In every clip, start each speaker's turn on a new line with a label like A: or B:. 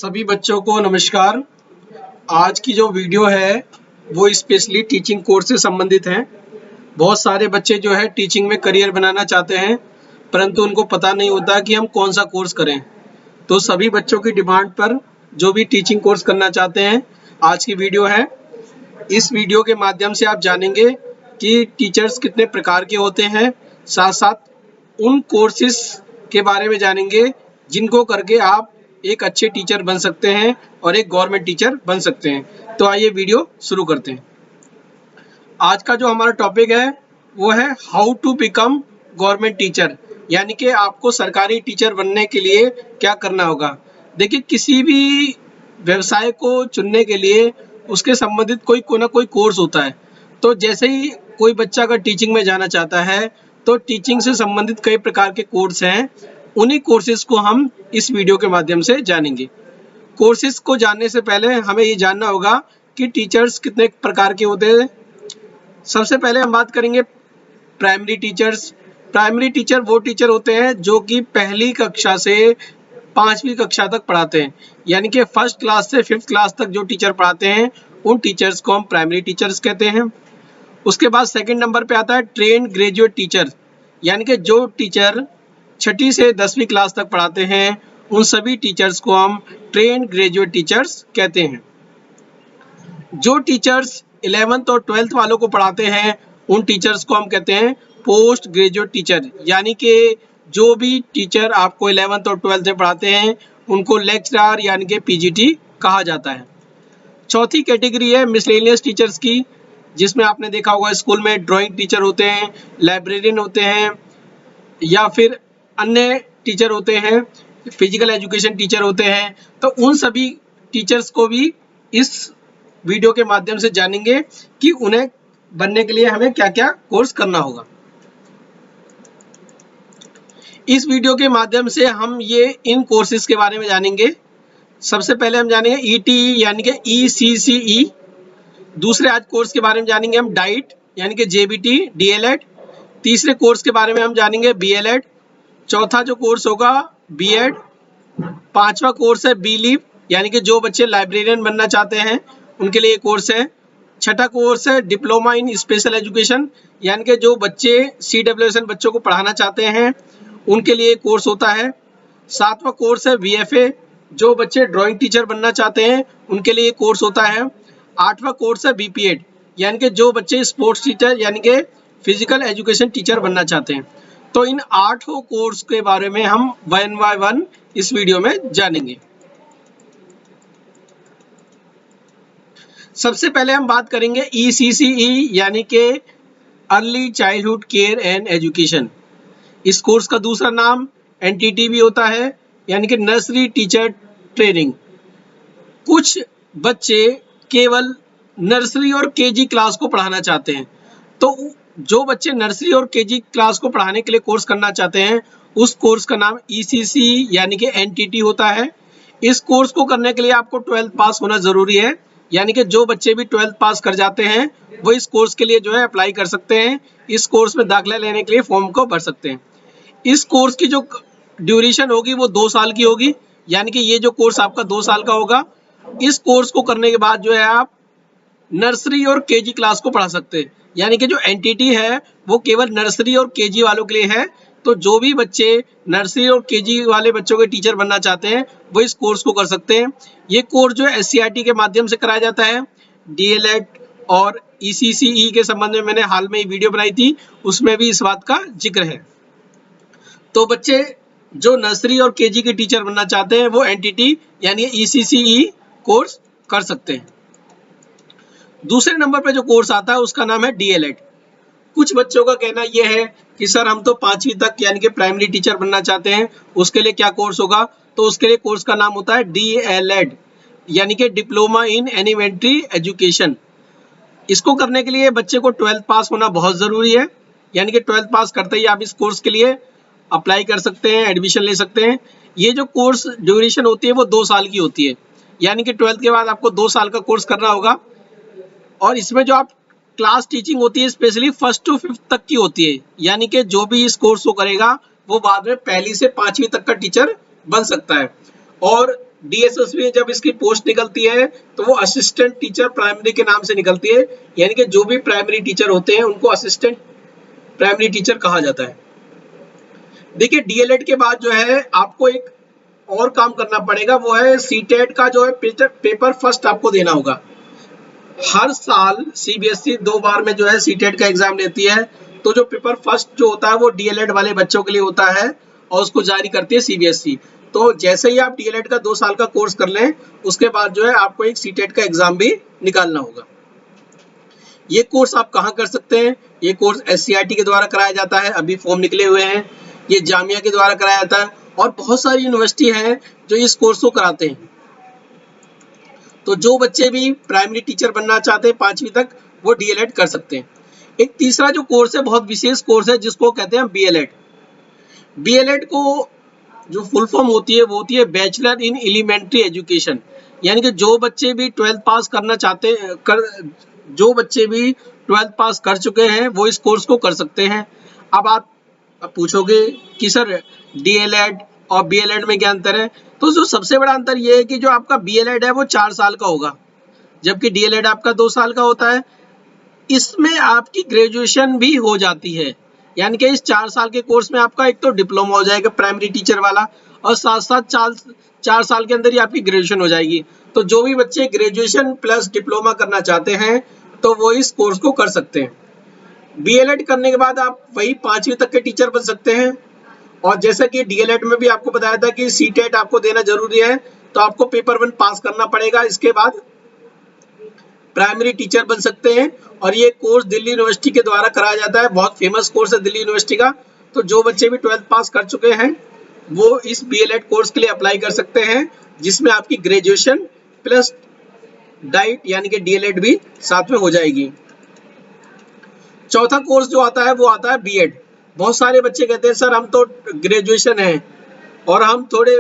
A: सभी बच्चों को नमस्कार। आज की जो वीडियो है वो स्पेशली टीचिंग कोर्स से संबंधित है। बहुत सारे बच्चे जो है टीचिंग में करियर बनाना चाहते हैं, परंतु उनको पता नहीं होता कि हम कौन सा कोर्स करें। तो सभी बच्चों की डिमांड पर जो भी टीचिंग कोर्स करना चाहते हैं, आज की वीडियो है। इस वीडियो के माध्यम से आप जानेंगे कि टीचर्स कितने प्रकार के होते हैं, साथ साथ उन कोर्सेज के बारे में जानेंगे जिनको करके आप एक अच्छे टीचर बन सकते हैं और एक गवर्नमेंट टीचर बन सकते हैं। तो आइए वीडियो शुरू करते हैं। आज का जो हमारा टॉपिक है वो है how to become government teacher, यानी कि आपको सरकारी टीचर बनने के लिए क्या करना होगा। देखिए, किसी भी व्यवसाय को चुनने के लिए उसके संबंधित कोई ना कोई कोर्स होता है। तो जैसे ही कोई बच्चा अगर टीचिंग में जाना चाहता है तो टीचिंग से संबंधित कई प्रकार के कोर्स हैं। उन्हीं कोर्सेज को हम इस वीडियो के माध्यम से जानेंगे। कोर्सेज को जानने से पहले हमें ये जानना होगा कि टीचर्स कितने प्रकार के होते हैं। सबसे पहले हम बात करेंगे प्राइमरी टीचर्स। प्राइमरी टीचर वो टीचर होते हैं जो कि पहली कक्षा से 5वीं कक्षा तक पढ़ाते हैं, यानी कि फर्स्ट क्लास से 5th क्लास तक जो टीचर पढ़ाते हैं उन टीचर्स को हम प्राइमरी टीचर्स कहते हैं। उसके बाद सेकंड नंबर पे आता है ट्रेन ग्रेजुएट टीचर, यानी कि जो टीचर 6ठी से 10वीं क्लास तक पढ़ाते हैं उन सभी टीचर्स को हम ट्रेन ग्रेजुएट टीचर्स कहते हैं। जो टीचर्स 11th और 12th वालों को पढ़ाते हैं उन टीचर्स को हम कहते हैं पोस्ट ग्रेजुएट टीचर, यानी कि जो भी टीचर आपको 11th और 12th में पढ़ाते हैं उनको लेक्चरर यानी कि पीजीटी कहा जाता है। चौथी कैटेगरी है मिसलेनियस टीचर्स की, जिसमें आपने देखा होगा स्कूल में ड्राइंग टीचर होते हैं, लाइब्रेरियन होते हैं, या फिर अन्य टीचर होते हैं, फिजिकल एजुकेशन टीचर होते हैं। तो उन सभी टीचर्स को भी इस वीडियो के माध्यम से जानेंगे कि उन्हें बनने के लिए हमें क्या क्या कोर्स करना होगा। इस वीडियो के माध्यम से हम ये इन कोर्सेज के बारे में जानेंगे। सबसे पहले हम जानेंगे ईटीई यानी कि ईसीसीई। दूसरे आज कोर्स के बारे में जानेंगे हम डाइट यानी कि जेबीटी डीएलएड। तीसरे कोर्स के बारे में हम जानेंगे बीएलएड। चौथा जो कोर्स होगा बीएड। पांचवा कोर्स है बीलीव, यानी कि जो बच्चे लाइब्रेरियन बनना चाहते हैं उनके लिए कोर्स है। छठा कोर्स है डिप्लोमा इन स्पेशल एजुकेशन, यानी कि जो बच्चे CWSN बच्चों को पढ़ाना चाहते हैं उनके लिए कोर्स होता है। सातवां कोर्स है VFA, जो बच्चे ड्राइंग टीचर बनना चाहते हैं उनके लिए कोर्स होता है। आठवां कोर्स है BPED, यानी कि जो बच्चे स्पोर्ट्स टीचर यानी कि फिजिकल एजुकेशन टीचर बनना चाहते हैं। तो इन 8 कोर्स के बारे में हम 1 बाय 1 इस वीडियो में जानेंगे। सबसे पहले हम बात करेंगे ECCE यानी कि early childhood care and education. इस कोर्स का दूसरा नाम NTT भी होता है, यानी कि नर्सरी टीचर ट्रेनिंग। कुछ बच्चे केवल नर्सरी और केजी क्लास को पढ़ाना चाहते हैं, तो जो बच्चे नर्सरी और केजी क्लास को पढ़ाने के लिए कोर्स करना चाहते हैं उस कोर्स का नाम ECC यानी कि NTT होता है। इस कोर्स को करने के लिए आपको 12th पास होना जरूरी है, यानी कि जो बच्चे भी 12th पास कर जाते हैं वो इस कोर्स के लिए जो है अप्लाई कर सकते हैं। इस कोर्स में दाखिला लेने के लिए फॉर्म को भर सकते हैं। इस कोर्स की जो ड्यूरेशन होगी वो 2 साल की होगी, यानी कि ये जो कोर्स आपका 2 साल का होगा। इस कोर्स को करने के बाद जो है आप नर्सरी और केजी क्लास को पढ़ा सकते हैं, यानी कि जो NTT है वो केवल नर्सरी और केजी वालों के लिए है। तो जो भी बच्चे नर्सरी और केजी वाले बच्चों के टीचर बनना चाहते हैं वो इस कोर्स को कर सकते हैं। ये कोर्स जो है SCERT के माध्यम से कराया जाता है। DLED और ECCE के संबंध में मैंने हाल में ही वीडियो बनाई थी, उसमें भी इस बात का जिक्र है। तो बच्चे जो नर्सरी और केजी के टीचर बनना चाहते हैं वो NTT यानी ECCE कोर्स कर सकते हैं। दूसरे नंबर पे जो कोर्स आता है उसका नाम है DLED। कुछ बच्चों का कहना यह है कि सर हम तो 5वीं तक यानी कि प्राइमरी टीचर बनना चाहते हैं, उसके लिए क्या कोर्स होगा। तो उसके लिए कोर्स का नाम होता है DLED, यानी कि डिप्लोमा इन एलिमेंट्री एजुकेशन। इसको करने के लिए बच्चे को 12th पास होना बहुत जरूरी है, यानी कि 12th पास करते ही आप इस कोर्स के लिए अप्लाई कर सकते हैं, एडमिशन ले सकते हैं। ये जो कोर्स ड्यूरेशन होती है वो 2 साल की होती है, यानी कि 12th के बाद आपको 2 साल का कोर्स करना होगा। और इसमें जो आप क्लास टीचिंग होती है स्पेशली 1st to 5th तक की होती है, यानी कि जो भी इस कोर्स को करेगा वो बाद में 1ली से 5वीं तक का टीचर बन सकता है। और DSSP में जब इसकी पोस्ट निकलती है तो वो असिस्टेंट टीचर प्राइमरी के नाम से निकलती है, यानी कि जो भी प्राइमरी टीचर होते हैं उनको असिस्टेंट प्राइमरी टीचर कहा जाता है। देखिए डीएलएड के बाद जो है आपको एक और काम करना पड़ेगा, वो है सीटेट का जो है पेपर फर्स्ट आपको देना होगा। हर साल सीबीएसई 2 बार में जो है सीटेट का एग्जाम लेती है, तो जो पेपर फर्स्ट जो होता है वो डीएलएड वाले बच्चों के लिए होता है और उसको जारी करती है सीबीएसई। तो जैसे ही आप डीएलएड का 2 साल का कोर्स कर लें, उसके बाद जो है आपको एक सीटेट का एग्जाम भी निकालना होगा। ये कोर्स आप कहाँ कर सकते हैं? ये कोर्स एससीईआरटी के द्वारा कराया जाता है, अभी फॉर्म निकले हुए हैं। ये जामिया के द्वारा कराया जाता है और बहुत सारी यूनिवर्सिटी हैं जो इस कोर्स को कराते हैं। तो जो बच्चे भी प्राइमरी टीचर बनना चाहते हैं 5वीं तक, वो डीएलएड कर सकते हैं। एक तीसरा जो कोर्स है, बहुत विशेष कोर्स है, जिसको कहते हैं बीएलएड। बीएलएड को जो फुल फॉर्म होती है वो होती है बैचलर इन एलिमेंट्री एजुकेशन, यानी कि जो बच्चे भी 12th पास करना चाहते जो बच्चे भी 12th पास कर चुके हैं वो इस कोर्स को कर सकते हैं। अब आप पूछोगे कि सर डीएलएड और बीएलएड में क्या अंतर है? तो जो सबसे बड़ा अंतर ये है कि जो आपका बीएलएड है वो 4 साल का होगा, जबकि डीएलएड आपका 2 साल का होता है। इसमें आपकी ग्रेजुएशन भी हो जाती है, यानी कि इस 4 साल के कोर्स में आपका एक तो डिप्लोमा हो जाएगा प्राइमरी टीचर वाला, और साथ साथ 4 साल के अंदर ही आपकी ग्रेजुएशन हो जाएगी। तो जो भी बच्चे ग्रेजुएशन प्लस डिप्लोमा करना चाहते हैं तो वो इस कोर्स को कर सकते हैं। बीएलएड करने के बाद आप वही 5वीं तक के टीचर बन सकते हैं। और जैसा कि डीएलएड में भी आपको बताया था कि सीटेट आपको देना जरूरी है, तो आपको पेपर 1 पास करना पड़ेगा, इसके बाद प्राइमरी टीचर बन सकते हैं। और ये कोर्स दिल्ली यूनिवर्सिटी के द्वारा कराया जाता है, बहुत फेमस कोर्स है दिल्ली यूनिवर्सिटी का। तो जो बच्चे भी 12th पास कर चुके हैं वो इस बीएलएड कोर्स के लिए अप्लाई कर सकते हैं, जिसमें आपकी ग्रेजुएशन प्लस डाइट यानी कि डीएलएड भी साथ में हो जाएगी। चौथा कोर्स जो आता है वो आता है बीएड। बहुत सारे बच्चे कहते हैं सर हम तो ग्रेजुएशन है और हम थोड़े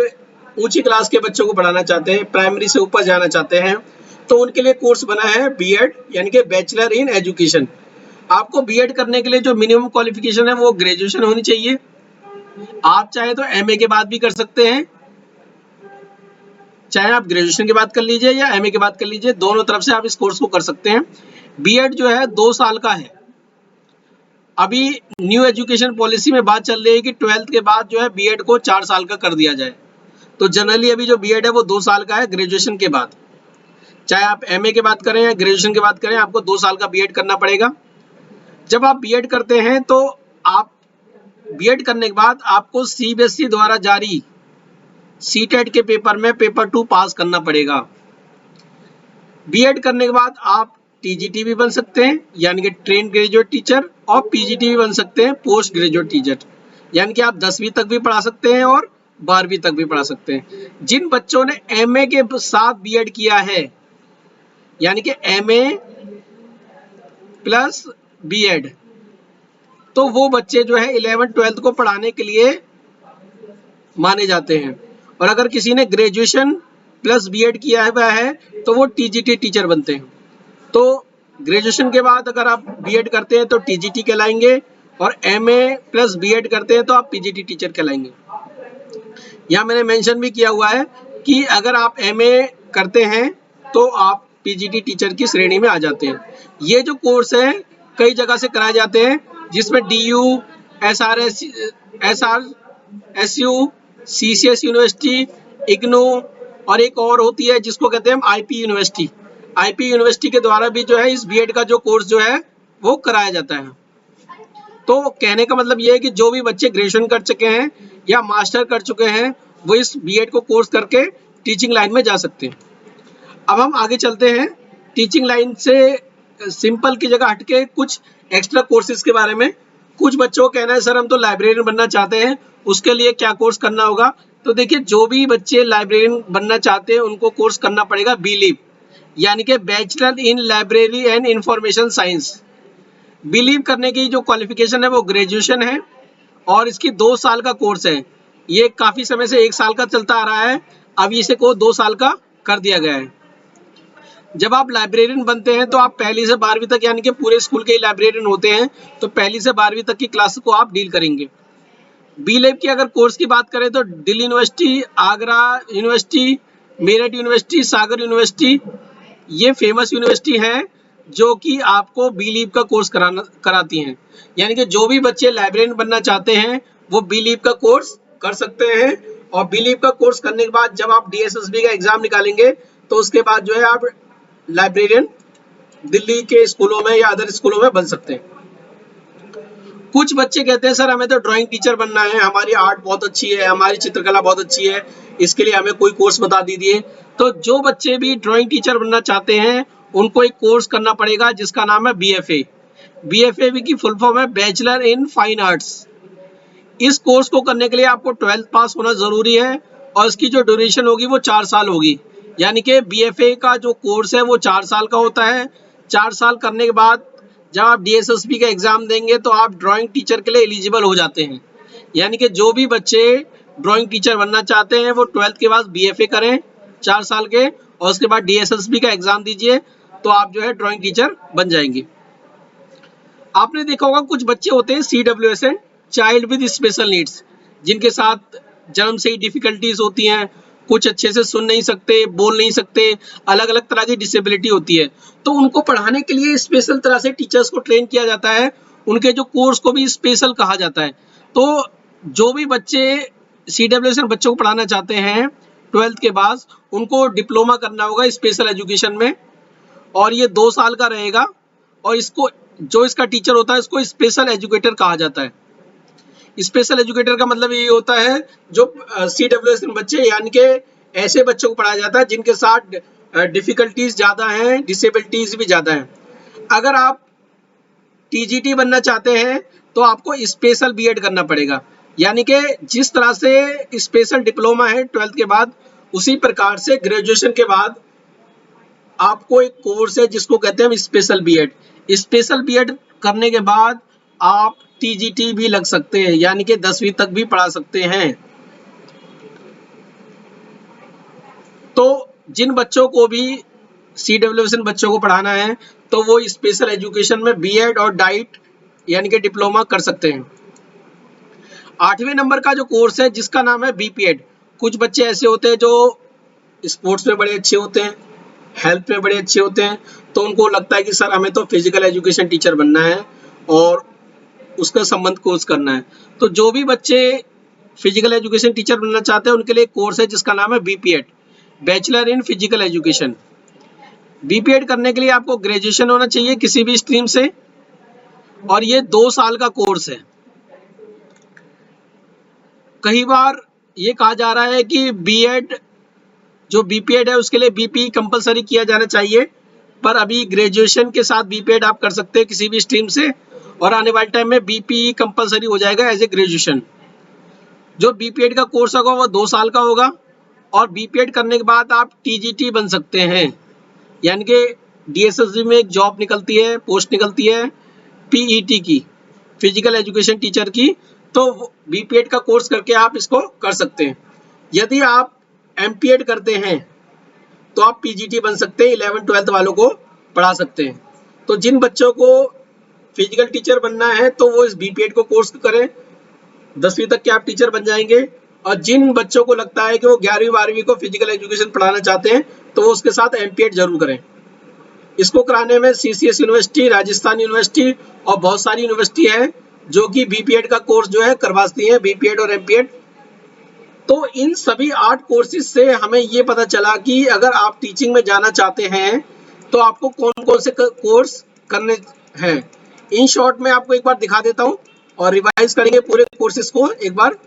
A: ऊंची क्लास के बच्चों को पढ़ाना चाहते हैं, प्राइमरी से ऊपर जाना चाहते हैं, तो उनके लिए कोर्स बना है बीएड यानी कि बैचलर इन एजुकेशन। आपको बीएड करने के लिए जो मिनिमम क्वालिफिकेशन है वो ग्रेजुएशन होनी चाहिए। आप चाहे तो एमए के बाद भी कर सकते हैं, चाहे आप ग्रेजुएशन के बाद कर लीजिए या एमए के बाद कर लीजिए, दोनों तरफ से आप इस कोर्स को कर सकते हैं। बीएड जो है 2 साल का है। अभी न्यू एजुकेशन पॉलिसी में बात चल रही है कि 12th के बाद जो है बीएड को 4 साल का कर दिया जाए। तो जनरली अभी जो बीएड है वो 2 साल का है ग्रेजुएशन के बाद। चाहे आप एमए के बाद करें या ग्रेजुएशन के बाद करें, आपको 2 साल का बीएड करना पड़ेगा। जब आप बीएड करते हैं तो आप बीएड करने के बाद आपको सीबीएसई द्वारा जारी सीटेट के पेपर में पेपर 2 पास करना पड़ेगा। बीएड करने के बाद आप टीजीटी भी बन सकते हैं यानी कि ट्रेन ग्रेजुएट टीचर, और पीजीटी भी बन सकते हैं पोस्ट ग्रेजुएट टीचर, यानी कि आप 10वीं तक भी पढ़ा सकते हैं और 12वीं तक भी पढ़ा सकते हैं। जिन बच्चों ने एमए के साथ बीएड किया है यानी कि एमए प्लस बीएड, तो वो बच्चे जो है 11th 12th को पढ़ाने के लिए माने जाते हैं। और अगर किसी ने ग्रेजुएशन प्लस बीएड किया हुआ है तो वो टीजीटी टीचर बनते हैं। तो ग्रेजुएशन के बाद अगर आप बीएड करते हैं तो टीजीटी कहलाएंगे, और एमए प्लस बीएड करते हैं तो आप पीजीटी टीचर कहलाएंगे। यहाँ मैंने मेंशन भी किया हुआ है कि अगर आप एमए करते हैं तो आप पीजीटी टीचर की श्रेणी में आ जाते हैं। ये जो कोर्स है कई जगह से कराए जाते हैं, जिसमें DU, SU, CCS university, IGNOU, और एक और होती है जिसको कहते हैं आईपी यूनिवर्सिटी। आईपी यूनिवर्सिटी के द्वारा भी जो है इस बीएड का जो कोर्स जो है वो कराया जाता है। तो कहने का मतलब ये है कि जो भी बच्चे ग्रेजुएशन कर चुके हैं या मास्टर कर चुके हैं वो इस बीएड को कोर्स करके टीचिंग लाइन में जा सकते हैं। अब हम आगे चलते हैं टीचिंग लाइन से सिंपल की जगह हटके कुछ एक्स्ट्रा कोर्सेज के बारे में। कुछ बच्चों का कहना है सर हम तो लाइब्रेरियन बनना चाहते हैं, उसके लिए क्या कोर्स करना होगा? तो देखिए जो भी बच्चे लाइब्रेरियन बनना चाहते हैं उनको कोर्स करना पड़ेगा बीलीव, यानी कि bachelor in library and information science. Believe करने की जो क्वालिफिकेशन है वो ग्रेजुएशन है और इसकी 2 साल का कोर्स है। ये काफी समय से 1 साल का चलता आ रहा है, अब इसे को 2 साल का कर दिया गया है। जब आप लाइब्रेरियन बनते हैं तो आप पहली से 12वीं तक यानी कि पूरे स्कूल के लाइब्रेरियन होते हैं, तो पहली से 12वीं तक की क्लास को आप डील करेंगे। बी लैब की अगर कोर्स की बात करें तो Delhi university, Agra university, Meerut university, Sagar university, ये फेमस यूनिवर्सिटी है जो कि आपको बी लीव का कोर्स कराती हैं। यानी कि जो भी बच्चे लाइब्रेरियन बनना चाहते हैं वो बी लीव का कोर्स कर सकते हैं, और बी लीव का कोर्स करने के बाद जब आप डीएसएसबी का एग्जाम निकालेंगे तो उसके बाद जो है आप लाइब्रेरियन दिल्ली के स्कूलों में या अदर स्कूलों में बन सकते हैं। कुछ बच्चे कहते हैं सर हमें तो ड्राइंग टीचर बनना है, हमारी आर्ट बहुत अच्छी है, हमारी चित्रकला बहुत अच्छी है, इसके लिए हमें कोई कोर्स बता दीजिए। तो जो बच्चे भी ड्राइंग टीचर बनना चाहते हैं उनको एक कोर्स करना पड़ेगा जिसका नाम है बीएफए। बीएफए की फुल फॉर्म है बैचलर इन फाइन आर्ट्स। इस कोर्स को करने के लिए आपको 12th पास होना जरूरी है, और इसकी जो ड्यूरेशन होगी वो 4 साल होगी। यानी कि बीएफए का जो कोर्स है वो 4 साल का होता है। 4 साल करने के बाद जब आप डीएसएसबी का एग्जाम देंगे तो आप ड्राइंग टीचर के लिए एलिजिबल हो जाते हैं। यानी कि जो भी बच्चे ड्राइंग टीचर बनना चाहते हैं वो 12th के बाद बीएफए करें 4 साल के, और उसके बाद डीएसएसबी का एग्जाम दीजिए तो आप जो है ड्राइंग टीचर बन जाएंगे। आपने देखा होगा कुछ बच्चे होते हैं CWSN, child with special needs, जिनके साथ जन्म से ही डिफिकल्टीज होती हैं, कुछ अच्छे से सुन नहीं सकते, बोल नहीं सकते, अलग अलग तरह की डिसेबिलिटी होती है। तो उनको पढ़ाने के लिए स्पेशल तरह से टीचर्स को ट्रेन किया जाता है, उनके जो कोर्स को भी स्पेशल कहा जाता है। तो जो भी बच्चे CWSN बच्चों को पढ़ाना चाहते हैं 12th के बाद, उनको डिप्लोमा करना होगा स्पेशल एजुकेशन में, और ये 2 साल का रहेगा। और इसको जो इसका टीचर होता है इसको स्पेशल एजुकेटर कहा जाता है। स्पेशल एजुकेटर का मतलब ये होता है जो CWSN बच्चे, यानी कि ऐसे बच्चों को पढ़ाया जाता है जिनके साथ डिफिकल्टीज ज़्यादा हैं, डिसेबिलिटीज भी ज़्यादा हैं। अगर आप TGT बनना चाहते हैं तो आपको स्पेशल बीएड करना पड़ेगा। यानी कि जिस तरह से स्पेशल डिप्लोमा है 12th के बाद, उसी प्रकार से ग्रेजुएशन के बाद आपको एक कोर्स है जिसको कहते हैं स्पेशल बीएड। स्पेशल बीएड करने के बाद आप TGT भी लग सकते हैं, यानी कि 10वीं तक भी पढ़ा सकते हैं। तो जिन बच्चों को भी CWSN बच्चों को पढ़ाना है तो वो स्पेशल एजुकेशन में बीएड और डाइट यानी कि डिप्लोमा कर सकते हैं। 8वें नंबर का जो कोर्स है जिसका नाम है BPED। कुछ बच्चे ऐसे होते हैं जो स्पोर्ट्स में बड़े अच्छे होते हैं, हेल्थ में बड़े अच्छे होते हैं, तो उनको लगता है कि सर हमें तो फिजिकल एजुकेशन टीचर बनना है और उसका संबंध कोर्स करना है। तो जो भी बच्चे फिजिकल एजुकेशन टीचर बनना चाहते हैं उनके लिए कोर्स है जिसका नाम है BPED, bachelor in physical education. BPED करने के लिए आपको ग्रेजुएशन होना चाहिए किसी भी स्ट्रीम से, और ये 2 साल का कोर्स है। कई बार ये कहा जा रहा है कि बीएड जो BPED है उसके लिए BPE कंपलसरी किया जाना चाहिए, पर अभी ग्रेजुएशन के साथ BPED आप कर सकते हैं किसी भी स्ट्रीम से, और आने वाले टाइम में BPE कंपलसरी हो जाएगा एज ए ग्रेजुएशन। जो BPED का कोर्स होगा वो 2 साल का होगा, और BPED करने के बाद आप TGT बन सकते हैं। यानी कि DSSB में एक जॉब निकलती है, पोस्ट निकलती है PET की, फिजिकल एजुकेशन टीचर की, तो BPED का कोर्स करके आप इसको कर सकते हैं। यदि आप MPED करते हैं तो आप PGT बन सकते हैं, 11th-12th वालों को पढ़ा सकते हैं। तो जिन बच्चों को फिजिकल टीचर बनना है तो वो इस BPED को कोर्स करें, 10वीं तक के आप टीचर बन जाएंगे। और जिन बच्चों को लगता है कि वो 11वीं-12वीं को फिजिकल एजुकेशन पढ़ाना चाहते हैं तो वो उसके साथ MPED जरूर करें। इसको कराने में CCS यूनिवर्सिटी, राजस्थान यूनिवर्सिटी और बहुत सारी यूनिवर्सिटी है जो कि BPED का कोर्स जो है करवाती है, BPED और MPED। तो इन सभी 8 कोर्सेज से हमें ये पता चला कि अगर आप टीचिंग में जाना चाहते हैं तो आपको कौन कौन से कोर्स करने हैं। इन शॉर्ट में आपको एक बार दिखा देता हूं और रिवाइज करेंगे पूरे कोर्सेज को एक बार।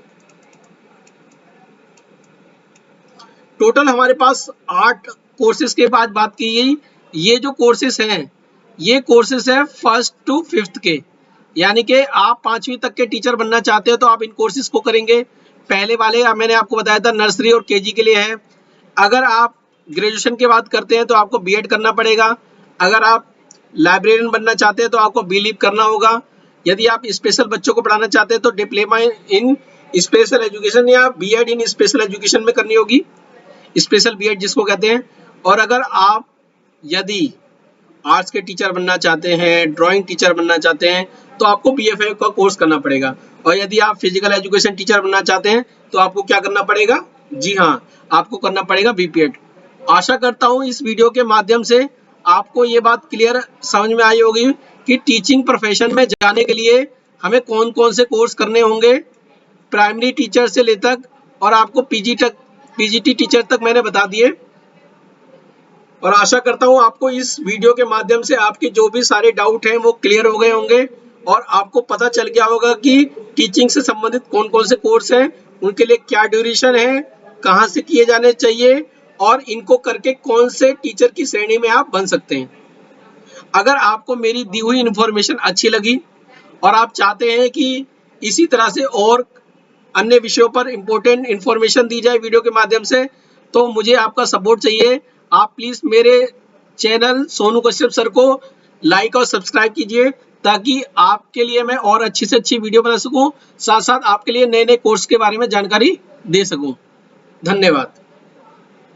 A: टोटल हमारे पास 8 कोर्सेज के बाद बात की गई। ये जो कोर्सेज हैं ये कोर्सेज है 1st to 5th के, यानी कि आप 5वीं तक के टीचर बनना चाहते हो तो आप इन कोर्सेज को करेंगे। पहले वाले मैंने आपको बताया था नर्सरी और केजी के लिए है। अगर आप ग्रेजुएशन के बाद करते हैं तो आपको बीएड करना पड़ेगा। अगर आप लाइब्रेरियन बनना चाहते हैं तो आपको बीलीव करना होगा। यदि आप स्पेशल बच्चों को पढ़ाना चाहते हैं तो डिप्लोमा इन स्पेशल एजुकेशन या बीएड इन स्पेशल एजुकेशन में करनी होगी, स्पेशल बीएड जिसको कहते हैं। और अगर आप यदि आर्ट्स के टीचर बनना चाहते हैं, ड्राइंग टीचर बनना चाहते हैं तो आपको BFA का कोर्स करना पड़ेगा। और यदि आप फिजिकल एजुकेशन टीचर बनना चाहते हैं तो आपको क्या करना पड़ेगा? जी हाँ, आपको करना पड़ेगा BPED। आशा करता हूँ इस वीडियो के माध्यम से आपको ये बात क्लियर समझ में आई होगी कि टीचिंग प्रोफेशन में जाने के लिए हमें कौन कौन से कोर्स करने होंगे, प्राइमरी टीचर से ले तक और आपको पीजीटी टीचर तक मैंने बता दिए। और आशा करता हूँ आपको इस वीडियो के माध्यम से आपके जो भी सारे डाउट हैं वो क्लियर हो गए होंगे और आपको पता चल गया होगा कि टीचिंग से संबंधित कौन कौन से कोर्स हैं, उनके लिए क्या ड्यूरेशन है, कहाँ से किए जाने चाहिए और इनको करके कौन से टीचर की श्रेणी में आप बन सकते हैं। अगर आपको मेरी दी हुई इन्फॉर्मेशन अच्छी लगी और आप चाहते हैं कि इसी तरह से और अन्य विषयों पर इम्पोर्टेंट इन्फॉर्मेशन दी जाए वीडियो के माध्यम से, तो मुझे आपका सपोर्ट चाहिए। आप प्लीज़ मेरे चैनल सोनू कश्यप सर को लाइक और सब्सक्राइब कीजिए ताकि आपके लिए मैं और अच्छी से अच्छी वीडियो बना सकूं, साथ साथ आपके लिए नए नए कोर्स के बारे में जानकारी दे सकूं। धन्यवाद।